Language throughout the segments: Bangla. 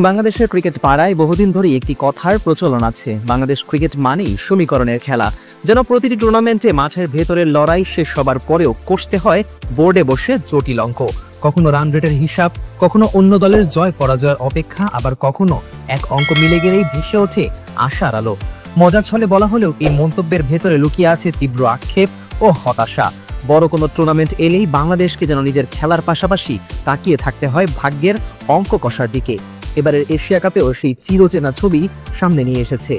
বাংলাদেশের ক্রিকেট পাড়ায় বহুদিন ধরেই একটি কথার প্রচলন আছে, বাংলাদেশ ক্রিকেট মানেই সমীকরণের খেলা। যেন প্রতিটি টুর্নামেন্টে মাঠের ভেতরের লড়াই শেষ হবার পরেও কষতে হয় বোর্ডে বসে জটিল অঙ্ক। কখনো রান রেটের হিসাব, কখনো অন্য দলের জয় পরাজয়ের অপেক্ষা, আবার কখনো এক অঙ্ক মিলে গেলেই ভেসে ওঠে আশার আলো। মজার ছলে বলা হলেও এই মন্তব্যের ভেতরে লুকিয়ে আছে তীব্র আক্ষেপ ও হতাশা। বড় কোনো টুর্নামেন্ট এলেই বাংলাদেশকে যেন নিজের খেলার পাশাপাশি তাকিয়ে থাকতে হয় ভাগ্যের অঙ্ক কষার দিকে। এবারের এশিয়া কাপেও সেই চিরচেনা ছবি সামনে নিয়ে এসেছে।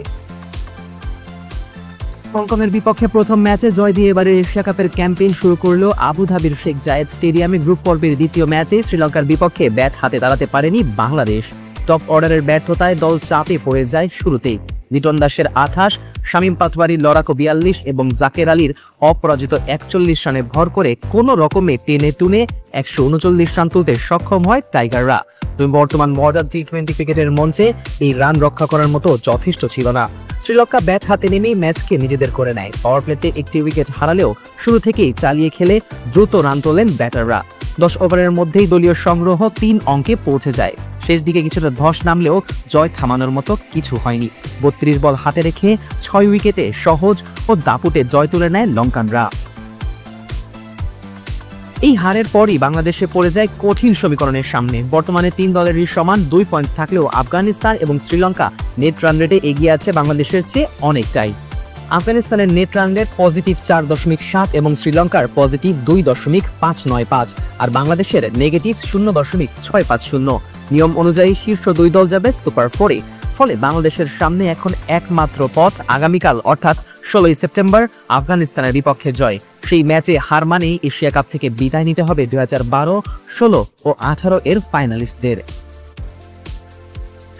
হংকংয়ের বিপক্ষে প্রথম ম্যাচে জয় দিয়ে এবারের এশিয়া কাপের ক্যাম্পেইন শুরু করলো আবুধাবির শেখ জায়েদ স্টেডিয়ামে। গ্রুপ পর্বের দ্বিতীয় ম্যাচে শ্রীলঙ্কার বিপক্ষে ব্যাট হাতে দাঁড়াতে পারেনি বাংলাদেশ। টপ অর্ডারের ব্যর্থতায় দল চাপে পড়ে যায় শুরুতেই। লিটন দাসের 28, শামীম পাটোয়ারির লড়াকো 42 এবং জাকের আলীর অপরাজিত 41 রানে ভর করে কোনো রকমে টেনে টুনে 139 রান তুলতে সক্ষম হয় টাইগাররা। তবে বর্তমান মডার্ন টি20 ক্রিকেটের মঞ্চে এই রান রক্ষা করার মতো যথেষ্ট ছিল না। শ্রীলঙ্কা ব্যাট হাতে নেমেই ম্যাচকে নিজেদের করে নেয়। পাওয়ার প্লেতে একটি উইকেট হারালেও শুরু থেকেই চালিয়ে খেলে দ্রুত রান তোলেন ব্যাটাররা। 10 ওভারের মধ্যেই দলীয় সংগ্রহ 3 অঙ্কে পৌঁছে যায়। শেষ দিকে কিছুটা ধস নামলেও জয় থামানোর মতো কিছু হয়নি। 32 বল হাতে রেখে 6 উইকেটে সহজ ও দাপুটে জয় তুলে নেয় লঙ্কানরা। এই হারের পরই বাংলাদেশে পড়ে যায় কঠিন সমীকরণের সামনে। বর্তমানে 3 দলেরই সমান 2 পয়েন্ট থাকলেও আফগানিস্তান এবং শ্রীলঙ্কা নেট রান রেটে এগিয়ে আছে বাংলাদেশের চেয়ে অনেকটাই। আফগানিস্তানের নেট রান রেট পজিটিভ 4.7 এবং শ্রীলঙ্কার পজিটিভ 2.595 আর বাংলাদেশের নেগেটিভ 0.650। নিয়ম অনুযায়ী শীর্ষ 2 দল যাবে সুপার 4-এ। ফলে বাংলাদেশের সামনে এখন একমাত্র পথ আগামীকাল অর্থাৎ 16 সেপ্টেম্বর আফগানিস্তানের বিপক্ষে জয়। সেই ম্যাচে হার মানেই এশিয়া কাপ থেকে বিদায় নিতে হবে 2012, 16 ও 18 এর ফাইনালিস্টদের।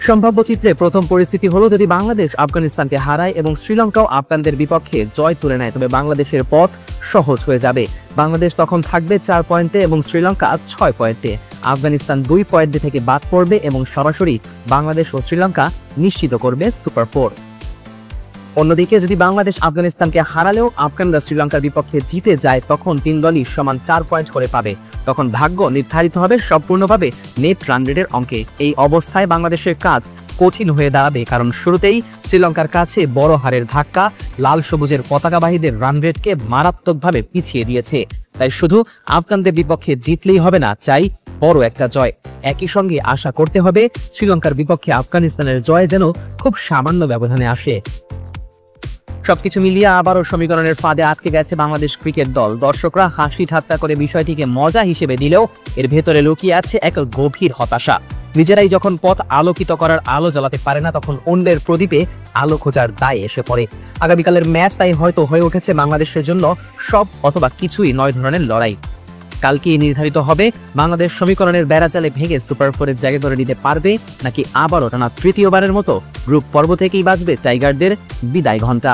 সম্ভাব্য চিত্রে প্রথম পরিস্থিতি হলো যদি বাংলাদেশ আফগানিস্তানকে হারায় এবং শ্রীলঙ্কাও আফগানদের বিপক্ষে জয় তুলে নেয়, তবে বাংলাদেশের পথ সহজ হয়ে যাবে। বাংলাদেশ তখন থাকবে 4 পয়েন্টে এবং শ্রীলঙ্কা 6 পয়েন্টে। আফগানিস্তান 2 পয়েন্ট থেকে বাদ পড়বে এবং সরাসরি বাংলাদেশ ও শ্রীলঙ্কা নিশ্চিত করবে সুপার 4। অন্যদিকে যদি বাংলাদেশ আফগানিস্তানকে হারালেও আফগানরা শ্রীলঙ্কার বিপক্ষে জিতে যায়, তখন 3 দলই সমান 4 পয়েন্ট করে পাবে। তখন ভাগ্য নির্ধারিত হবে সম্পূর্ণভাবে নেট রান রেটের অঙ্কে। এই অবস্থায় বাংলাদেশের কাজ কঠিন হয়ে দাঁড়াবে, কারণ শুরুতেই শ্রীলঙ্কার কাছে বড় হারের ধাক্কা লাল সবুজের পতাকাবাহীদের রান রেটকে মারাত্মকভাবে পিছিয়ে দিয়েছে। তাই শুধু আফগানদের বিপক্ষে জিতলেই হবে না, চাই বড় একটা জয়। একই সঙ্গে আশা করতে হবে শ্রীলঙ্কার বিপক্ষে আফগানিস্তানের জয় যেন খুব সামান্য ব্যবধানে আসে। সবকিছু মিলিয়ে আবারও সমীকরণের ফাঁদে আটকে গেছে বাংলাদেশ ক্রিকেট দল। দর্শকরা হাসি ঠাট্টা করে বিষয়টিকে মজা হিসেবে দিলেও এর ভেতরে লুকিয়ে আছে এক গভীর হতাশা। নিজেরাই যখন পথ আলোকিত করার আলো জ্বালাতে পারে না, তখন অন্যের প্রদীপে আলো খোঁজার দায় এসে পড়ে। আগামীকালের ম্যাচ তাই হয়তো হয়ে উঠেছে বাংলাদেশের জন্য সব অথবা কিছুই নয় ধরনের লড়াই। কালকেই নির্ধারিত হবে বাংলাদেশ সমীকরণের বেড়াচালে ভেঙে সুপার 4-এর জায়গা করে নিতে পারবে নাকি আবারও টানা তৃতীয়বারের মতো গ্রুপ পর্ব থেকেই বাজবে টাইগারদের বিদায় ঘণ্টা।